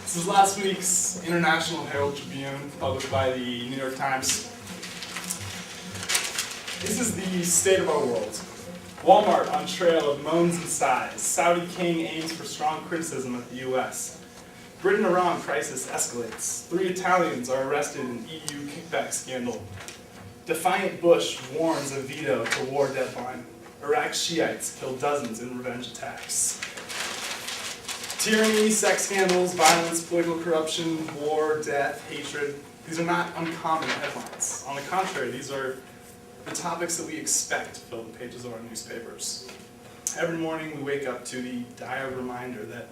This is last week's International Herald Tribune, published by the New York Times. This is the state of our world. Walmart on trail of moans and sighs. Saudi king aims for strong criticism of the U.S. Britain-Iran crisis escalates. 3 Italians are arrested in EU kickback scandal. Defiant Bush warns of veto to war deadline. Iraq Shiites kill dozens in revenge attacks. Tyranny, sex scandals, violence, political corruption, war, death, hatred. These are not uncommon headlines. On the contrary, these are the topics that we expect to fill the pages of our newspapers. Every morning we wake up to the dire reminder that,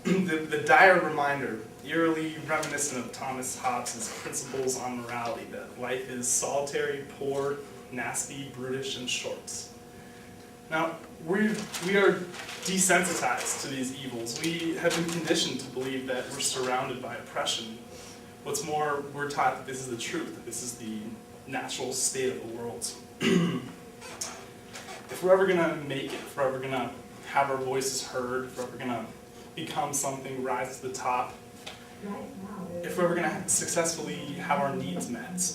the dire reminder, eerily reminiscent of Thomas Hobbes' principles on morality, that life is solitary, poor, nasty, brutish, and short. Now, we are desensitized to these evils. We have been conditioned to believe that we're surrounded by oppression. What's more, we're taught that this is the truth, that this is the natural state of the world. If we're ever going to make it, if we're ever going to have our voices heard, if we're ever going to become something, rise to the top, if we're ever going to successfully have our needs met,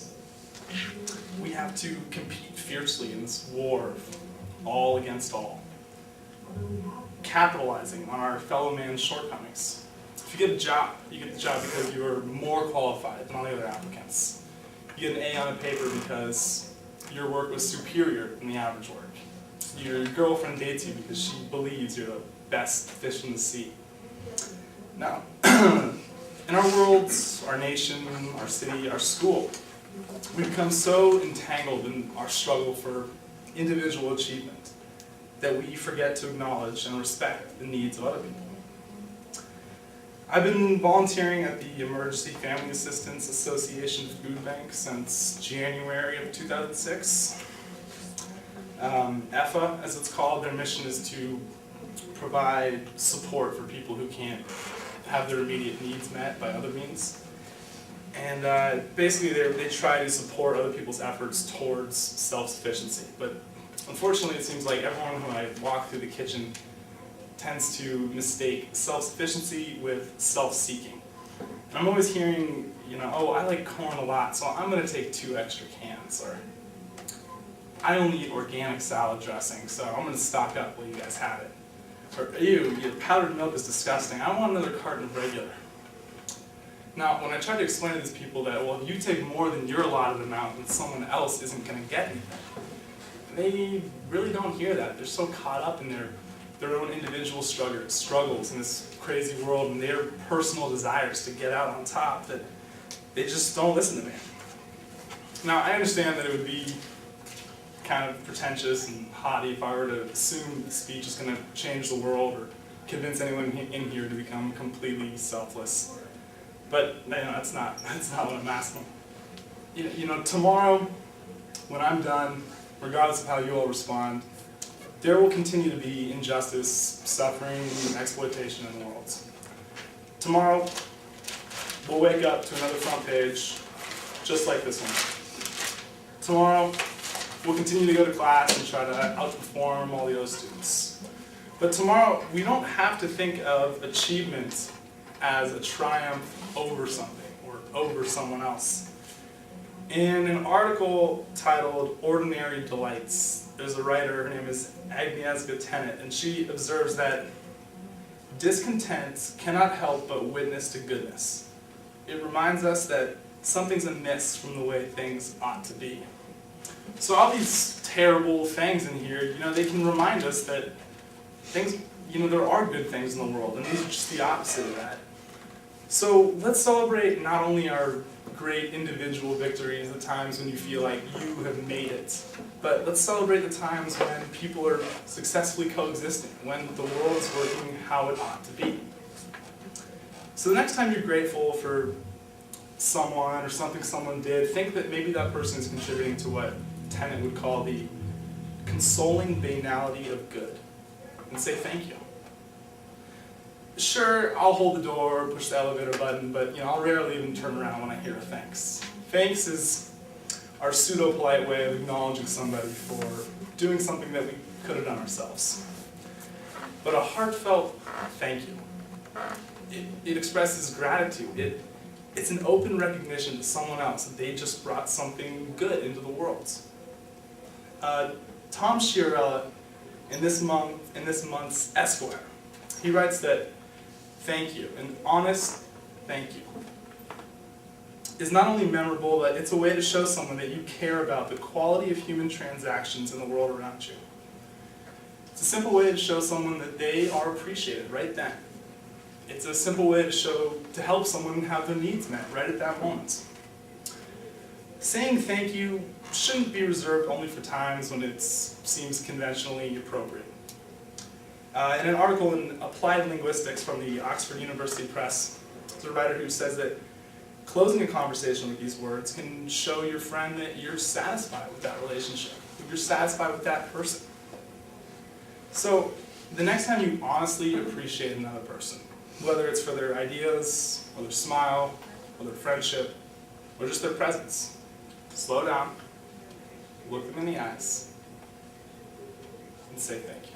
we have to compete fiercely in this war of all against all, capitalizing on our fellow man's shortcomings. If you get a job, you get the job because you are more qualified than all the other applicants. You get an A on a paper because your work was superior than the average work. Your girlfriend dates you because she believes you're the best fish in the sea. Now, in our world, our nation, our city, our school, we become so entangled in our struggle for individual achievement that we forget to acknowledge and respect the needs of other people. I've been volunteering at the Emergency Family Assistance Association Food Bank since January of 2006. EFA, as it's called, their mission is to provide support for people who can't have their immediate needs met by other means. And basically they try to support other people's efforts towards self-sufficiency. But unfortunately, it seems like everyone who I walk through the kitchen tends to mistake self-sufficiency with self-seeking. And I'm always hearing, oh, I like corn a lot, so I'm going to take 2 extra cans. Or I only eat organic salad dressing, so I'm going to stock up while you guys have it. Or, ew, your powdered milk is disgusting. I want another carton of regular. Now, when I try to explain to these people that, well, if you take more than your allotted amount, then someone else isn't going to get anything, they really don't hear that. They're so caught up in their own individual struggles in this crazy world and their personal desires to get out on top that they just don't listen to me. Now, I understand that it would be kind of pretentious and haughty if I were to assume the speech is going to change the world or convince anyone in here to become completely selfless. But that's not what I'm asking. Tomorrow, when I'm done, regardless of how you all respond, there will continue to be injustice, suffering, and exploitation in the world. Tomorrow, we'll wake up to another front page, just like this one. Tomorrow, we'll continue to go to class and try to outperform all the other students. But tomorrow, we don't have to think of achievement as a triumph over something or over someone else. In an article titled Ordinary Delights, there's a writer, her name is Agnieszka Tennant, and she observes that discontent cannot help but witness to goodness. It reminds us that something's amiss from the way things ought to be. So all these terrible things in here, they can remind us that things, there are good things in the world, and these are just the opposite of that. So let's celebrate not only our great individual victories, the times when you feel like you have made it, but let's celebrate the times when people are successfully coexisting, when the world is working how it ought to be. So the next time you're grateful for someone or something someone did, think that maybe that person is contributing to what Tennant would call the consoling banality of good, and say thank you. Sure, I'll hold the door, push the elevator button, but I'll rarely even turn around when I hear a thanks. Thanks is our pseudo-polite way of acknowledging somebody for doing something that we could have done ourselves. But a heartfelt thank you it expresses gratitude. It's an open recognition to someone else that they just brought something good into the world. Tom Chiarella, in this month's Esquire, he writes that thank you, an honest thank you, is not only memorable, but it's a way to show someone that you care about the quality of human transactions in the world around you. It's a simple way to show someone that they are appreciated right then. It's a simple way to help someone have their needs met right at that moment. Saying thank you shouldn't be reserved only for times when it seems conventionally appropriate. In an article in Applied Linguistics from the Oxford University Press, there's a writer who says that closing a conversation with these words can show your friend that you're satisfied with that relationship, that you're satisfied with that person. So the next time you honestly appreciate another person, whether it's for their ideas, or their smile, or their friendship, or just their presence, slow down, look them in the eyes, and say thank you.